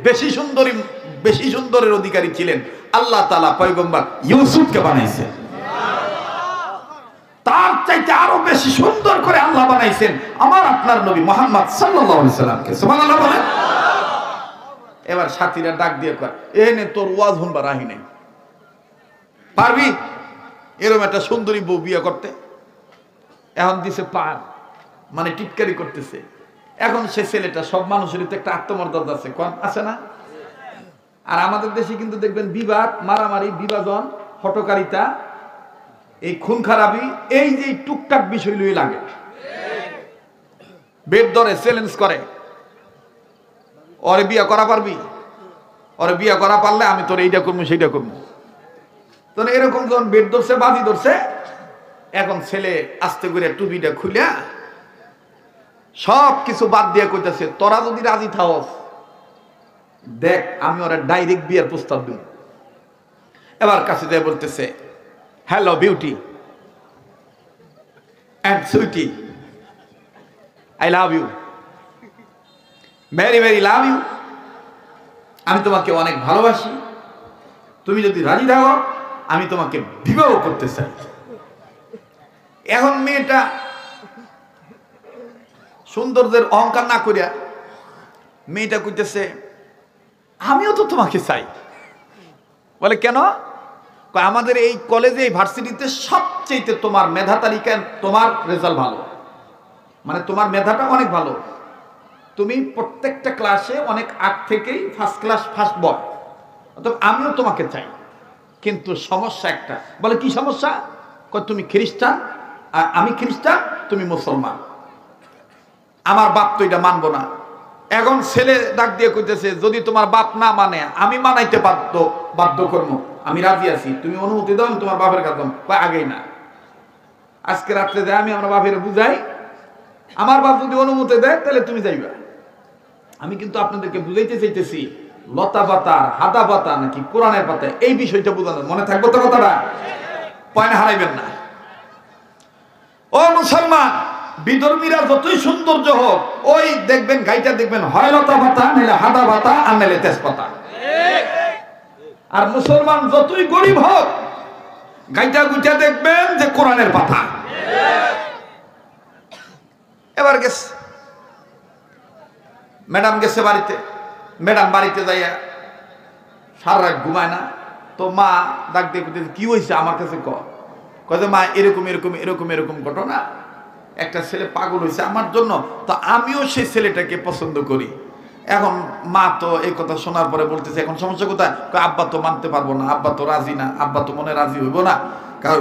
বেশি সুন্দরের অধিকারী ছিলেন আল্লাহ তাআলা পয়গম্বর ইউসুফকে বানাইছেন। তার চাইতে আরো বেশি সুন্দর করে আল্লাহ বানাইছেন আমার আপনার নবী মুহাম্মদ সাল্লাল্লাহু আলাইহি সাল্লামকে। সুবহানাল্লাহ বলেন। এবার সাথীরা ডাক দিয়ে কয়, এ নে তোর ওয়াজ হুনবা রাহি নাই, পারবি এরকম একটা সুন্দরী বউ বিয়ে করতে? এখন দিছে পার, মানে টিটকারি করতেছে। এখন সে ছেলেটা, সব মানুষেরই তো একটা আত্মমর্যাদা আছে, কম আছে না? আর আমাদের দেশে কিন্তু দেখবেন বিবাদ, মারামারি, বিভাজন, হটকারিতা, এই খুন খারাপি, এই যে টুকটাক বিষয় লুই লাগে, বেদ ধরে চ্যালেঞ্জ করে, ওরে বিয়ে করা পারবি? ওরে বিয়ে করা পারলে আমি তোর এইটা করবো সেইটা করবো। তো এরকম যখন বেদ ধরছে, বাজি ধরছে, এখন ছেলে আস্তে করে টুপিটা খুলিয়া সব কিছু বাদ দিয়ে কইতেছে, তোরা যদি রাজি থাকস দেখ আমি ওরা ডাইরেক্ট বিয়ের প্রস্তাব দিব। এবার কাছে যায় বলতেছে, hello beauty and sweetie, I love you, very very love you, আমি তোমাকে অনেক ভালোবাসি, তুমি যদি রাজি থাকো আমি তোমাকে বিবাহ করতে চাই। এখন মেয়েটা সৌন্দর্যের অহংকার না করিয়া মেয়েটা কইতেছে, আমিও তো তোমাকে চাই। বলে কেন? আমাদের এই কলেজে, এই ভার্সিটিতে সবচেয়ে তোমার মেধা তালিকায় তোমার রেজাল্ট ভালো, মানে তোমার মেধাটা অনেক ভালো, তুমি প্রত্যেকটা ক্লাসে অনেক আগ থেকেই ফার্স্ট ক্লাস, ফার্স্ট বয়, অতএব আমিও তোমাকে চাই। কিন্তু সমস্যা একটা। বলে কি সমস্যা? তুমি খ্রিস্টান, আর আমি খ্রিস্টান, তুমি মুসলমান, আমার বাপ তো এটা মানবো না। এখন ছেলে ডাক দিয়ে কইতেছে, যদি তোমার বাপ না মানে আমি মানাইতে বাধ্য করবো, আমি রাজি আছি, তুমি অনুমতি দাও, আমি তোমার বাপের কাছে আগেই না। আজকে রাত্রে যাই আমি আমার বাপের বুঝাই, আমার বাপ যদি অনুমতি দেয় তাহলে তুমি যাইবা। আমি কিন্তু আপনাদেরকে বুঝাইতে চাইতেছি, লতা পাতা হাদা পাতা নাকি কোরআনের পাতা, এই বিষয়টা বোঝানো, মনে থাকবো তো কথাটা, পয়না হারাইবেন না। ও মুসলমান, বিধর্মীরা যতই সৌন্দর্য হোক, ওই দেখবেন গাইটা দেখবেন হয় লতা পাতা, নাহলে হাদা পাতা, আর নাহলে তেজপাতা। আর মুসলমান যতই গরিব হোক, গাইটা গুইটা দেখবেন যে কোরআনের পাতা। এবার গেছে ম্যাডাম, গেছে বাড়িতে। ম্যাডাম বাড়িতে যাইয়া সারা রাত ঘুমায় না। তো মা ডাক দিয়ে কি হয়েছে আমার কাছে কয়, মা এরকম এরকম এরকম এরকম ঘটনা, একটা ছেলে পাগল হয়েছে আমার জন্য, তো আমিও সেই ছেলেটাকে পছন্দ করি। এখন মা তো এই কথা শোনার পরে বলতেছে, এখন সমস্যা কোথায়? আব্বা তো মানতে পারবো না, আব্বা তো রাজি না, আব্বা তো মনে রাজি হইব না, কারণ